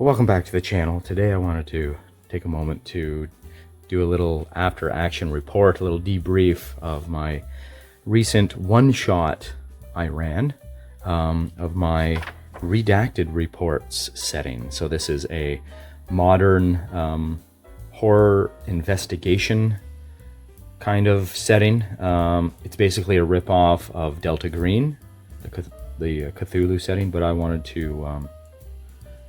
Well, welcome back to the channel. Today I wanted to take a moment to do a little after action report, a little debrief of my recent one-shot I ran of my redacted reports setting. So this is a modern horror investigation kind of setting. It's basically a rip-off of Delta Green, the Cthulhu setting, but I wanted to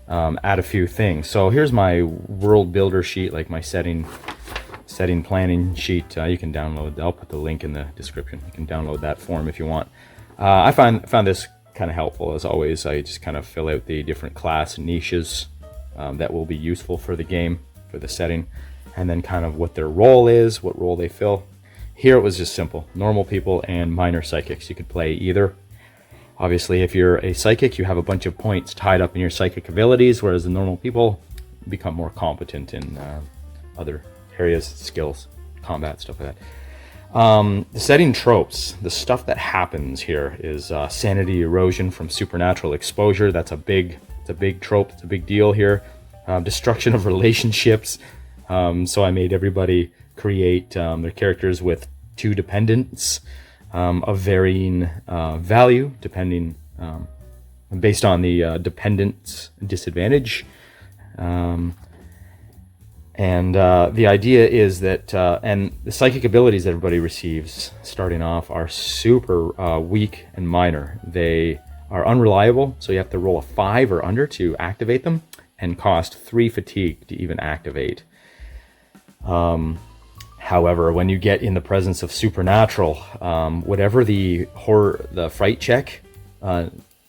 add a few things. So here's my world builder sheet, like my setting planning sheet. You can download. I'll put the link in the description. You can download that form if you want. I found this kind of helpful. As always, I just kind of fill out the different class niches that will be useful for the game, for the setting, and then kind of what their role is, what role they fill. Here it was just simple: normal people and minor psychics. You could play either. Obviously, if you're a psychic, you have a bunch of points tied up in your psychic abilities, whereas the normal people become more competent in other areas, skills, combat, stuff like that. The setting tropes, the stuff that happens here is sanity erosion from supernatural exposure. It's a big trope. It's a big deal here. Destruction of relationships. So I made everybody create their characters with two dependents of varying value, depending based on the dependent's disadvantage. And the idea is that, and the psychic abilities that everybody receives starting off are super weak and minor. They are unreliable, so you have to roll a 5 or under to activate them, and cost 3 fatigue to even activate. However, when you get in the presence of supernatural, whatever the fright check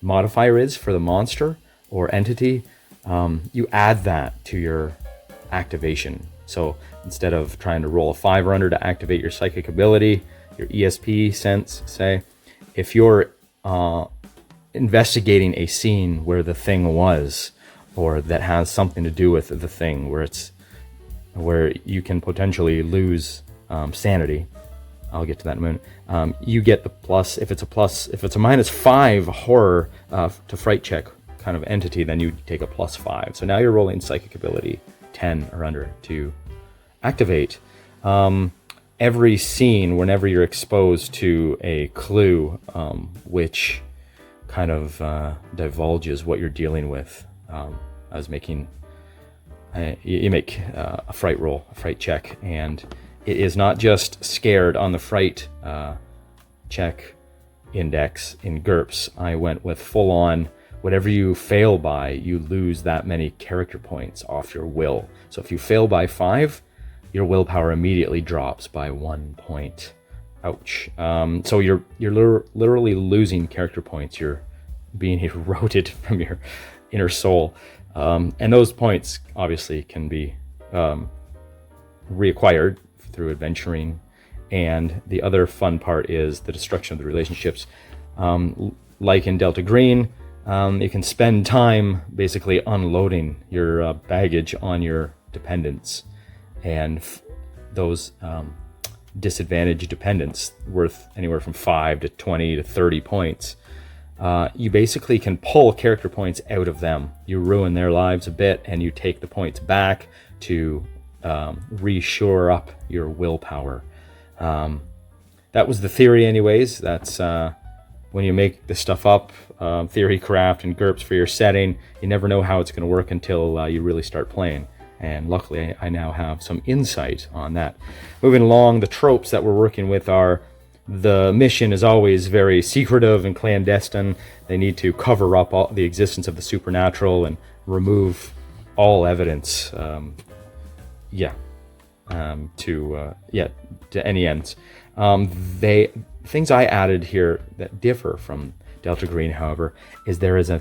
modifier is for the monster or entity, you add that to your activation. So instead of trying to roll a 5 or under to activate your psychic ability, your ESP sense, say, if you're investigating a scene where the thing was, or that has something to do with the thing, where you can potentially lose sanity, I'll get to that in a minute, you get the plus. If it's a -5 horror to fright check kind of entity, then you take a +5. So now you're rolling psychic ability 10 or under to activate. Every scene, whenever you're exposed to a clue which kind of divulges what you're dealing with, I was making you make a fright roll, a fright check, and it is not just scared on the fright check index in GURPS. I went with full on, whatever you fail by, you lose that many character points off your will. So if you fail by 5, your willpower immediately drops by 1 point. Ouch. So you're literally losing character points. You're being eroded from your inner soul. And those points obviously can be reacquired through adventuring. And the other fun part is the destruction of the relationships. Like in Delta Green, you can spend time basically unloading your baggage on your dependents. And those disadvantaged dependents, worth anywhere from 5 to 20 to 30 points, you basically can pull character points out of them. You ruin their lives a bit, and you take the points back to reshore up your willpower. That was the theory anyways. That's when you make this stuff up, theory craft and GURPS for your setting, you never know how it's going to work until you really start playing. And luckily I now have some insight on that. Moving along, the tropes that we're working with are: the mission is always very secretive and clandestine. They need to cover up all the existence of the supernatural and remove all evidence to any ends. Things I added here that differ from Delta Green, however, is there is a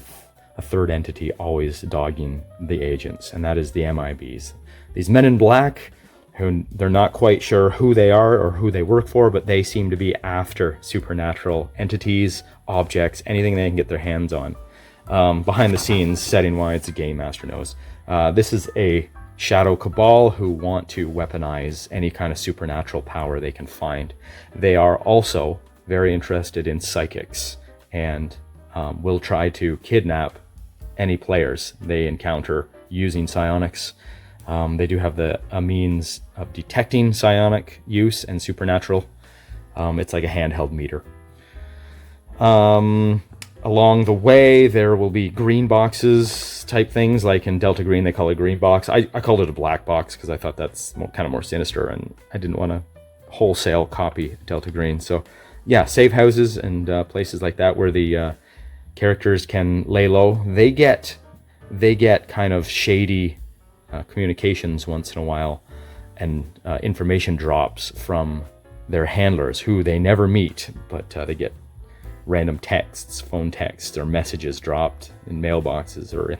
third entity always dogging the agents, and that is the MIBs. These men in black, who they're not quite sure who they are or who they work for, but they seem to be after supernatural entities, objects, anything they can get their hands on. Behind the scenes, setting-wise, the Game Master knows. This is a shadow cabal who want to weaponize any kind of supernatural power they can find. They are also very interested in psychics, and will try to kidnap any players they encounter using psionics. They do have a means of detecting psionic use and supernatural. It's like a handheld meter. Along the way, there will be green boxes type things, like in Delta Green, they call it a green box. I called it a black box because I thought that's kind of more sinister, and I didn't want to wholesale copy Delta Green. So yeah, safe houses and places like that where the characters can lay low. They get kind of shady communications once in a while, and information drops from their handlers who they never meet, but they get random texts, phone texts, or messages dropped in mailboxes or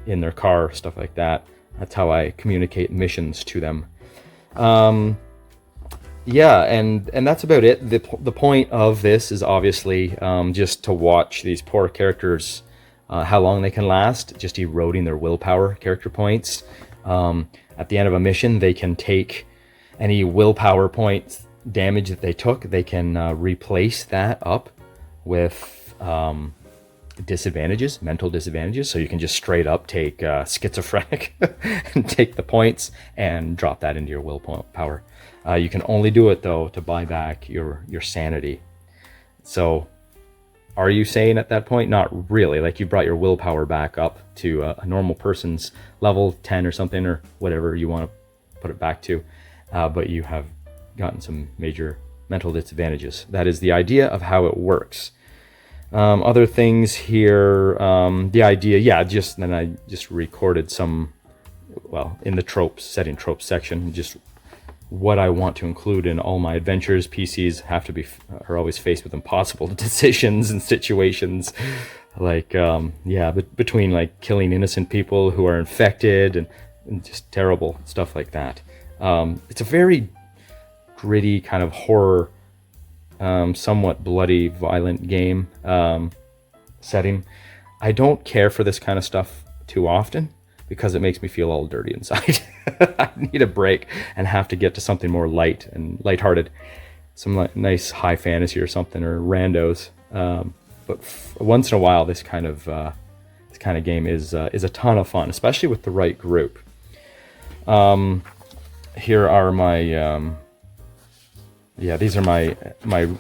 in their car, stuff like that. That's how I communicate missions to them. Yeah, and that's about it. The point of this is obviously just to watch these poor characters, how long they can last, just eroding their willpower character points. At the end of a mission, they can take any willpower points damage that they took, they can replace that up with disadvantages, mental disadvantages. So you can just straight up take schizophrenic and take the points and drop that into your willpower. You can only do it though to buy back your sanity. So are you saying at that point? Not really. Like, you brought your willpower back up to a normal person's level 10 or something, or whatever you want to put it back to, but you have gotten some major mental disadvantages. That is the idea of how it works. Other things here, the idea, then I just recorded some, in the tropes section, just what I want to include in all my adventures. PCs are always faced with impossible decisions and situations, like, between like killing innocent people who are infected and just terrible stuff like that. It's a very gritty kind of horror, somewhat bloody, violent game setting. I don't care for this kind of stuff too often because it makes me feel all dirty inside. I need a break and have to get to something more light and lighthearted, some nice high fantasy or something, or randos. But once in a while, this kind of game is a ton of fun, especially with the right group. Here are my these are my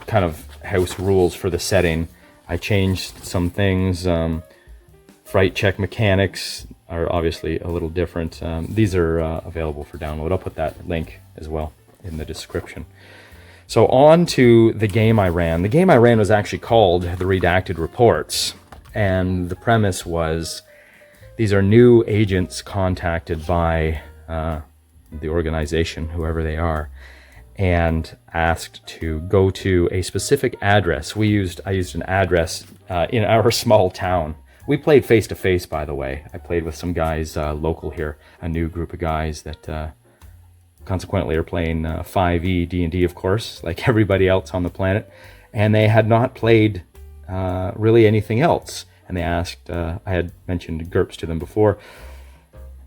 kind of house rules for the setting. I changed some things. Fright check mechanics are obviously a little different. These are available for download. I'll put that link as well in the description. So on to the game I ran. The game I ran was actually called the Redacted Reports, and the premise was these are new agents contacted by the organization, whoever they are, and asked to go to a specific address. I used an address in our small town. We played face-to-face, by the way. I played with some guys local here, a new group of guys that consequently are playing 5e D&D, of course, like everybody else on the planet. And they had not played really anything else. And they asked, I had mentioned GURPS to them before,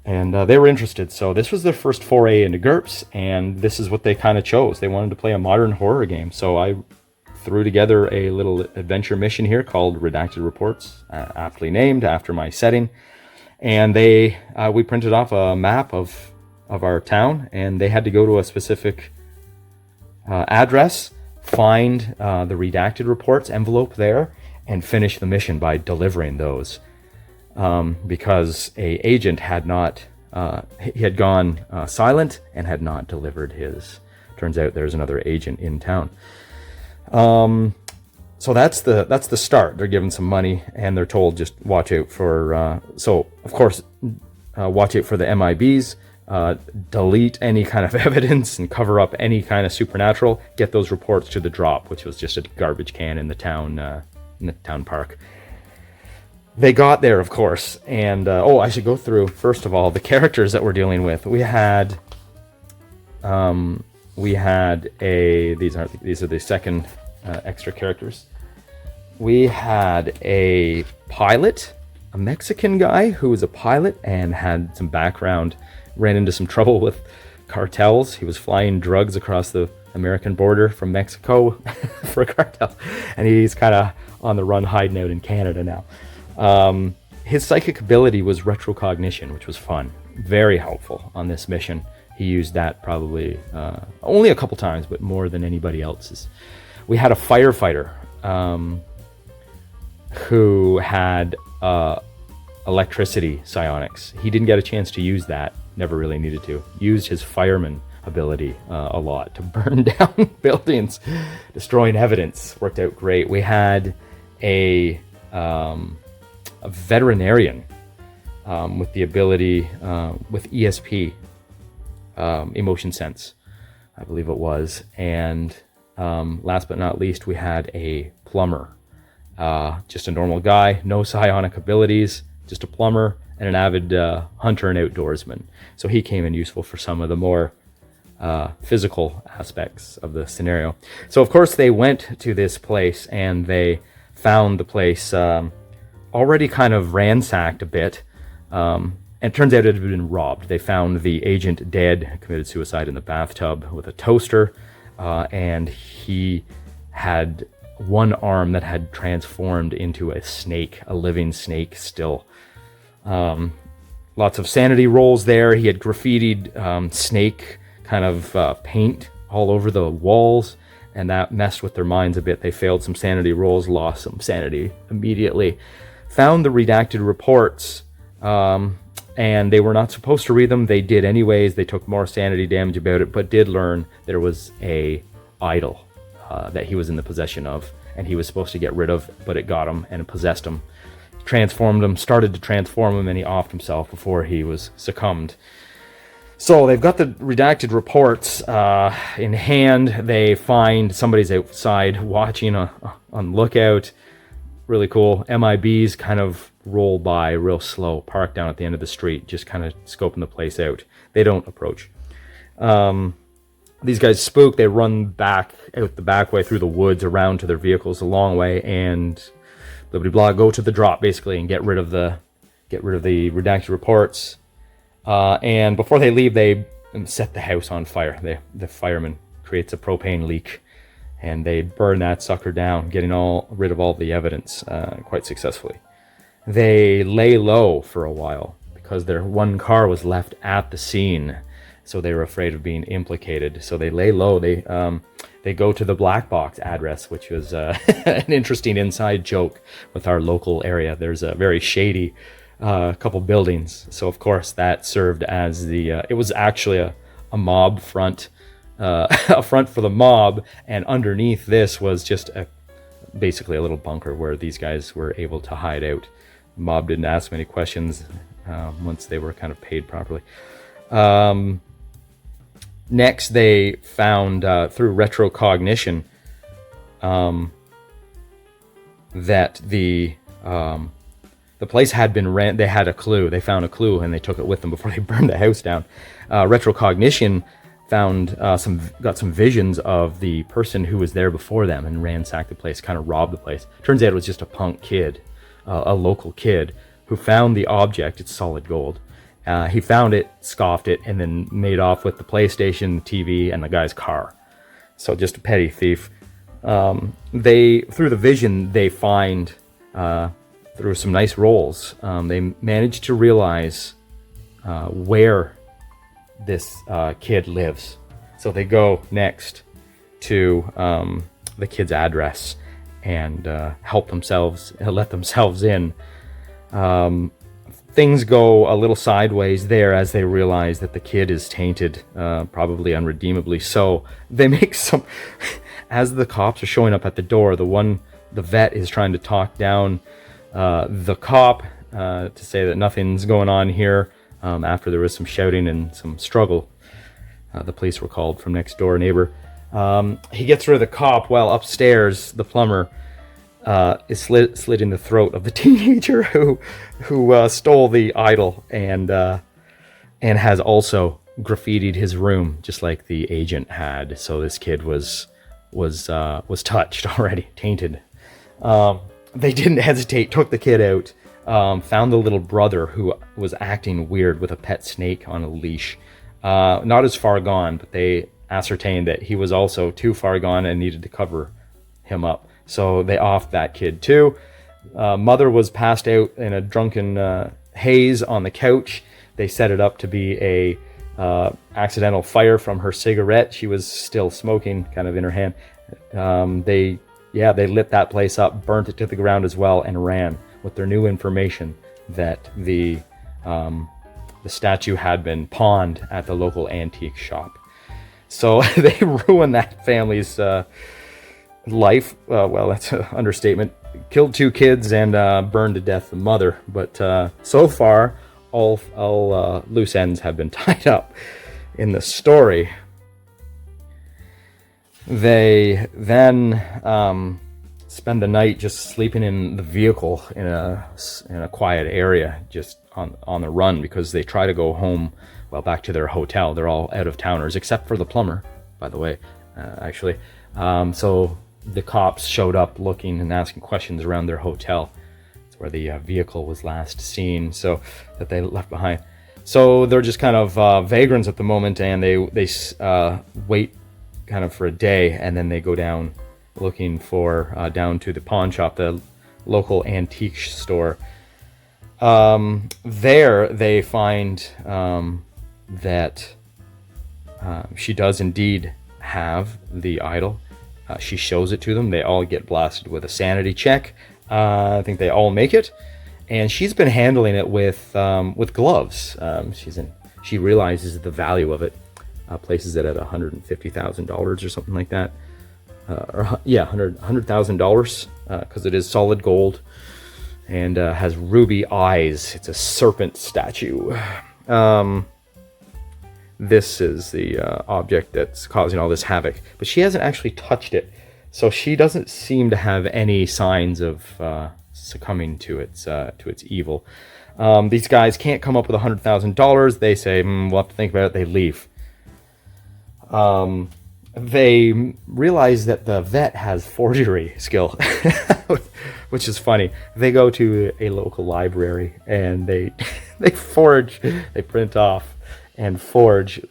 and they were interested. So this was their first foray into GURPS, and this is what they kind of chose. They wanted to play a modern horror game. So I threw together a little adventure mission here called Redacted Reports, aptly named after my setting. And we printed off a map of our town, and they had to go to a specific address, find the Redacted Reports envelope there, and finish the mission by delivering those. Because a agent had not, he had gone silent and had not delivered his. Turns out there's another agent in town. So that's the start. They're given some money, and they're told just watch out for, watch out for the MIBs, delete any kind of evidence and cover up any kind of supernatural, get those reports to the drop, which was just a garbage can in the town park. They got there, of course, and I should go through, first of all, the characters that we're dealing with. These are the second extra characters. We had a pilot, a Mexican guy who was a pilot and had some background, ran into some trouble with cartels. He was flying drugs across the American border from Mexico for a cartel, and he's kind of on the run, hiding out in Canada now. his psychic ability was retrocognition, which was fun, very helpful on this mission. He used that probably only a couple times, but more than anybody else's. We had a firefighter who had electricity psionics. He didn't get a chance to use that, never really needed to. Used his fireman ability a lot to burn down buildings, destroying evidence. Worked out great. We had a veterinarian with the ability, with ESP, emotion sense, I believe it was. And last but not least, we had a plumber. Just a normal guy, no psionic abilities, just a plumber and an avid hunter and outdoorsman. So he came in useful for some of the more physical aspects of the scenario. So of course they went to this place and they found the place already kind of ransacked a bit. And it turns out it had been robbed. They found the agent dead, committed suicide in the bathtub with a toaster, and he had one arm that had transformed into a snake, a living snake still. Lots of sanity rolls there. He had graffitied snake kind of paint all over the walls, and that messed with their minds a bit. They failed some sanity rolls, lost some sanity immediately. Found the redacted reports, and they were not supposed to read them. They did anyways. They took more sanity damage about it, but did learn there was a idol that he was in the possession of, and he was supposed to get rid of, but it got him and it possessed him. Transformed him, started to transform him, and he offed himself before he was succumbed. So they've got the redacted reports in hand. They find somebody's outside watching on lookout. Really cool. MIBs kind of roll by real slow, park down at the end of the street, just kind of scoping the place out. They don't approach. These guys spook. They run back out the back way through the woods around to their vehicles a long way, and blah blah blah, go to the drop basically and get rid of the redacted reports. And before they leave, they set the house on fire. The fireman creates a propane leak, and they burn that sucker down, getting rid of all the evidence quite successfully. They lay low for a while because their one car was left at the scene, so they were afraid of being implicated. So they lay low. They go to the black box address, which was an interesting inside joke with our local area. There's a very shady couple buildings, so of course that served as the it was actually a mob front, a front for the mob, and underneath this was just basically a little bunker where these guys were able to hide out. The mob didn't ask many questions once they were kind of paid properly. Next, they found through retrocognition that the place had been ran. They had a clue. They found a clue, and they took it with them before they burned the house down. Retrocognition found got some visions of the person who was there before them and ransacked the place, kind of robbed the place. Turns out it was just a punk kid, a local kid, who found the object. It's solid gold. He found it, scoffed it, and then made off with the PlayStation, the TV, and the guy's car. So just a petty thief. Through the vision, they find, through some nice rolls, they managed to realize where this kid lives. So they go next to the kid's address and let themselves in. Things go a little sideways there as they realize that the kid is tainted, probably unredeemably so. They make some, as the cops are showing up at the door, the vet is trying to talk down the cop to say that nothing's going on here. After there was some shouting and some struggle, the police were called from next door neighbor. He gets rid of the cop while upstairs the plumber is slitting the throat of the teenager who stole the idol and has also graffitied his room just like the agent had. So this kid was touched already, tainted. They didn't hesitate, took the kid out, found the little brother who was acting weird with a pet snake on a leash. Not as far gone, but they ascertained that he was also too far gone and needed to cover him up. So they offed that kid too. mother was passed out in a drunken haze on the couch. They set it up to be a accidental fire from her cigarette. She was still smoking, kind of in her hand. They lit that place up, burnt it to the ground as well, and ran with their new information that the statue had been pawned at the local antique shop. So they ruined that family's life. Well, that's an understatement. Killed 2 kids and burned to death the mother. But so far, all loose ends have been tied up in the story. They then spend the night just sleeping in the vehicle in a quiet area, just on the run, because they try to go home, well, back to their hotel. They're all out of towners except for the plumber, by the way, actually. So the cops showed up looking and asking questions around their hotel. It's where the vehicle was last seen, so that they left behind. So they're just kind of vagrants at the moment, and they wait kind of for a day, and then they go down looking for down to the pawn shop, the local antique store. There they find that she does indeed have the idol. She shows it to them. They all get blasted with a sanity check. I think they all make it, and she's been handling it with gloves. She realizes the value of it. Places it at $150,000 or something like that. $100,000 because it is solid gold and has ruby eyes. It's a serpent statue. This is the object that's causing all this havoc, but she hasn't actually touched it, so she doesn't seem to have any signs of succumbing to its evil. These guys can't come up with $100,000. They say, we'll have to think about it. They leave. They realize that the vet has forgery skill, which is funny. They go to a local library and they forge, they print off and forge.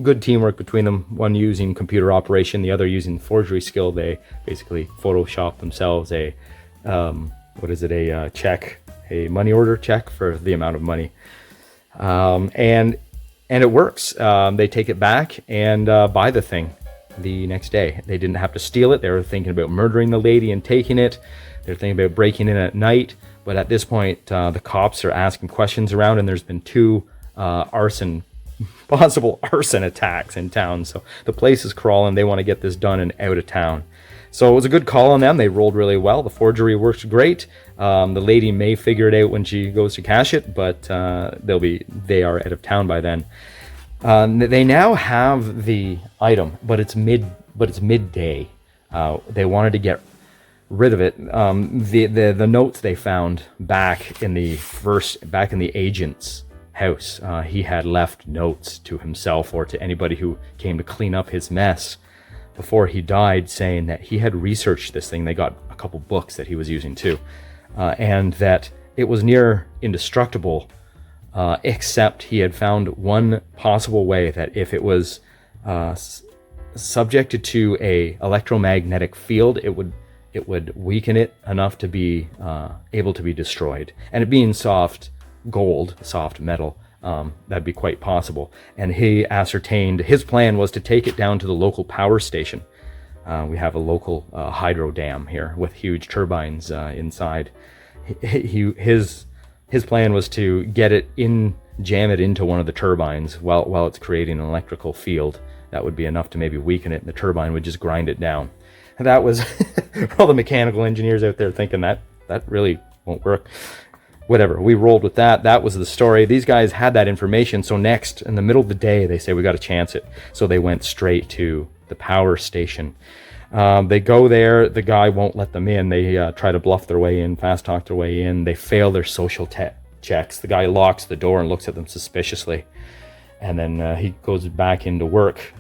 Good teamwork between them, one using computer operation, the other using forgery skill. They basically Photoshop themselves a check, a money order check for the amount of money. And it works. They take it back and buy the thing the next day. They didn't have to steal it. They were thinking about murdering the lady and taking it. They're thinking about breaking in at night. But at this point, the cops are asking questions around, and there's been 2 possible arson attacks in town. So the place is crawling. They want to get this done and out of town. So it was a good call on them. They rolled really well. The forgery works great. The lady may figure it out when she goes to cash it, but they are out of town by then. They now have the item, but it's midday. They wanted to get rid of it. The notes they found back in the agent's house, he had left notes to himself or to anybody who came to clean up his mess before he died, saying that he had researched this thing. They got a couple books that he was using too, and that it was near indestructible, except he had found one possible way, that if it was subjected to a electromagnetic field, it would weaken it enough to be able to be destroyed. And it being soft gold, soft metal, that'd be quite possible. And he ascertained his plan was to take it down to the local power station. We have a local hydro dam here with huge turbines inside. His plan was to get it jam it into one of the turbines while it's creating an electrical field. That would be enough to maybe weaken it, and the turbine would just grind it down. And that was for all the mechanical engineers out there thinking that really won't work. Whatever, we rolled with that. That was the story. These guys had that information, so next, in the middle of the day, they say, we got to chance it. So they went straight to the power station. They go there. The guy won't let them in. They try to bluff their way in, fast talk their way in. They fail their social checks. The guy locks the door and looks at them suspiciously. And then he goes back into work.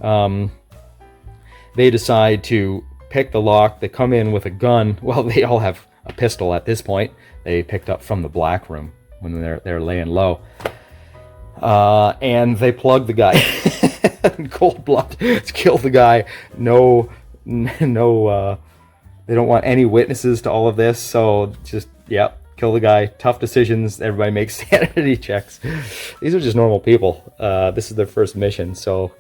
They decide to pick the lock. They come in with a gun. Well, they all have a pistol at this point. They picked up from the black room when they're laying low. And they plug the guy. Cold blood. Let's kill the guy. No, they don't want any witnesses to all of this, so just Yep. Kill the guy. Tough decisions. Everybody makes sanity checks. These are just normal people. This is their first mission, so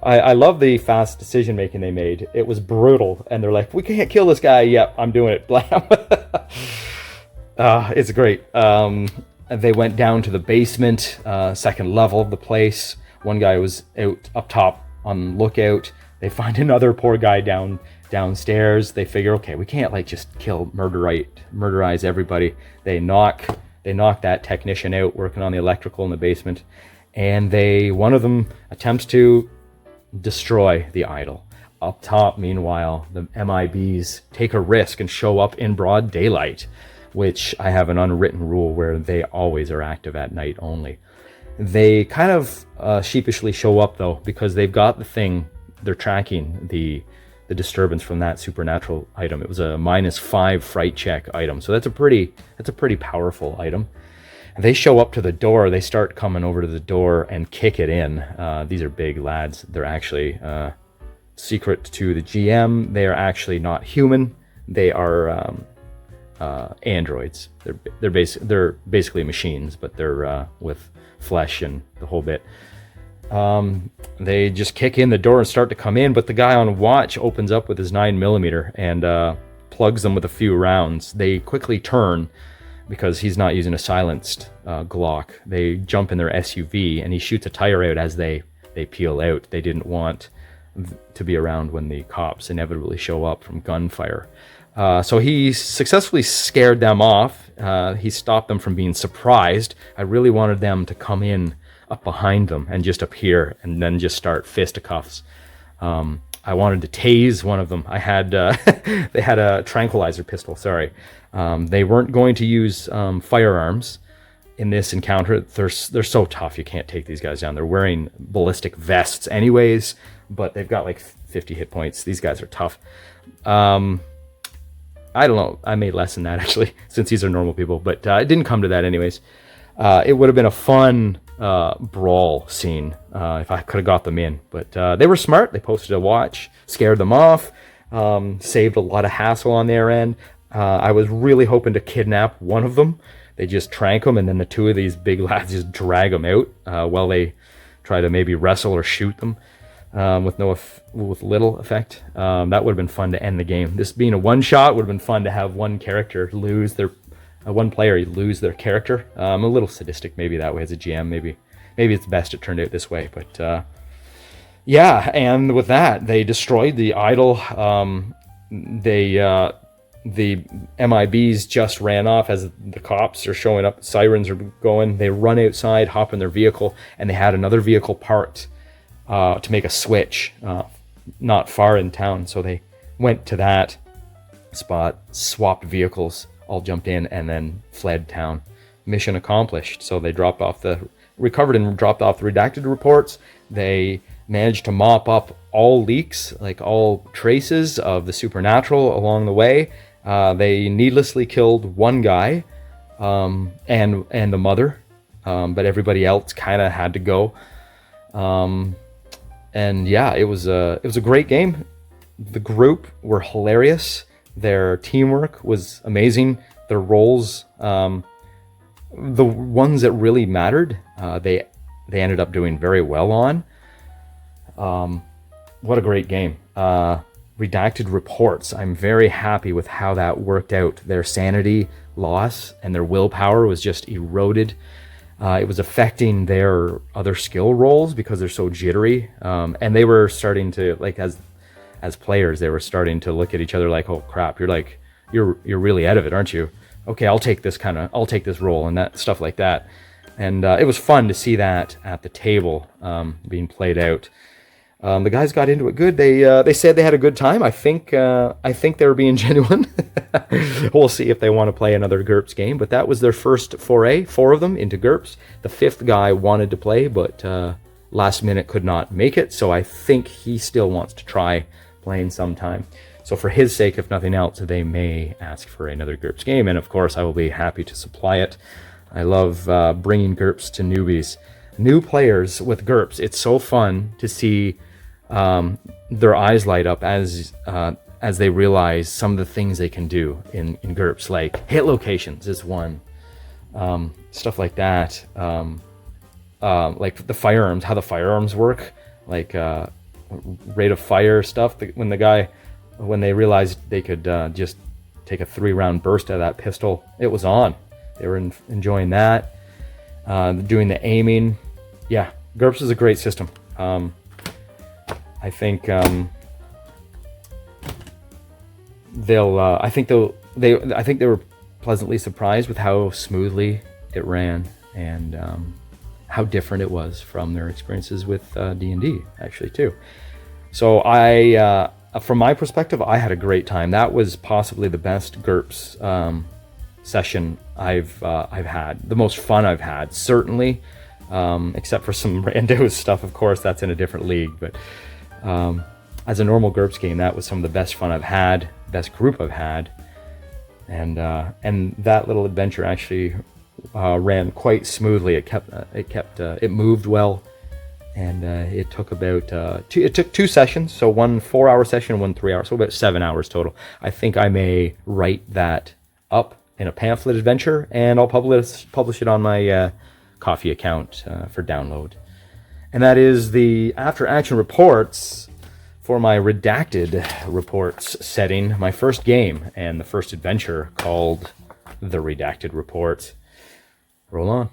I love the fast decision making they made. It was brutal, and they're like, "We can't kill this guy." Yep, I'm doing it. Blam. It's great. They went down to the basement, second level of the place. One guy was out up top on lookout. They find another poor guy downstairs. They figure, okay, we can't like just murderize everybody. They knock that technician out working on the electrical in the basement, and one of them attempts to destroy the idol. Up top, meanwhile, the MIBs take a risk and show up in broad daylight, which I have an unwritten rule where they always are active at night only. They kind of sheepishly show up though, because they've got the thing, they're tracking the disturbance from that supernatural item. It was a -5 fright check item, so that's a pretty powerful item. They show up to the door. They start coming over to the door and kick it in. These are big lads. They're actually secret to the GM. They are actually not human. They are androids. They're basically machines, but they're with flesh and the whole bit. They just kick in the door and start to come in, but the guy on watch opens up with his 9mm and plugs them with a few rounds. They quickly turn because he's not using a silenced Glock. They jump in their SUV and he shoots a tire out as they peel out. They didn't want to be around when the cops inevitably show up from gunfire. So he successfully scared them off. He stopped them from being surprised. I really wanted them to come in up behind them and just appear and then just start fisticuffs. I wanted to tase one of them. I had they had a tranquilizer pistol. Sorry, they weren't going to use firearms in this encounter. They're so tough. You can't take these guys down. They're wearing ballistic vests anyways, but they've got like 50 hit points. These guys are tough. I don't know. I made less than that actually, since these are normal people. But it didn't come to that anyways. It would have been a fun brawl scene if I could have got them in, but they were smart. They posted a watch, scared them off, saved a lot of hassle on their end. I was really hoping to kidnap one of them. They just trank him, and then the two of these big lads just drag him out while they try to maybe wrestle or shoot them with little effect. That would have been fun to end the game. This being a one shot would have been fun to have one character lose their one player lose their character. I'm a little sadistic maybe that way as a GM. Maybe it's best it turned out this way. But yeah, and with that, they destroyed the idol. The MIBs just ran off as the cops are showing up. Sirens are going. They run outside, hop in their vehicle, and they had another vehicle parked to make a switch not far in town. So they went to that spot, swapped vehicles, all jumped in, and then fled town. Mission accomplished. So they recovered and dropped off the redacted reports. They managed to mop up all leaks, like all traces of the supernatural along the way. They needlessly killed one guy and the mother, but everybody else kind of had to go. And yeah, it was a great game. The group were hilarious. Their teamwork was amazing. Their roles, the ones that really mattered, they ended up doing very well on. What a great game. Redacted reports. I'm very happy with how that worked out. Their sanity loss and their willpower was just eroded. It was affecting their other skill rolls because they're so jittery. And they were starting to, like, as players, they were starting to look at each other like, oh crap, you're really out of it, aren't you? Okay, I'll take this role and that stuff like that. And it was fun to see that at the table being played out. The guys got into it good. They said they had a good time. I think they were being genuine. We'll see if they want to play another GURPS game, but that was their first foray, 4 of them, into GURPS. The 5th guy wanted to play, but last minute could not make it, so I think he still wants to try playing sometime. So for his sake, if nothing else, they may ask for another GURPS game, and of course I will be happy to supply it. I love bringing GURPS to newbies. New players with GURPS, it's so fun to see their eyes light up as as they realize some of the things they can do in GURPS, like hit locations is one, stuff like that, like the firearms, how the firearms work, like rate of fire stuff. When they realized they could just take a 3-round burst out of that pistol, it was on. They were enjoying that. Doing the aiming. Yeah, GURPS is a great system. I think they were pleasantly surprised with how smoothly it ran, and how different it was from their experiences with D&D, actually, too. So from my perspective, I had a great time. That was possibly the best GURPS session I've had, the most fun I've had, certainly, except for some rando stuff, of course, that's in a different league. But as a normal GURPS game, that was some of the best fun I've had, best group I've had, and that little adventure actually ran quite smoothly. It moved well, and it took about two sessions, so one 4-hour session, one 3-hour, so about 7 hours total. I think I may write that up in a pamphlet adventure, and I'll publish it on my Coffee account for download. And that is the after action reports for my Redacted reports setting, my first game and the first adventure called the Redacted Reports. Roll on.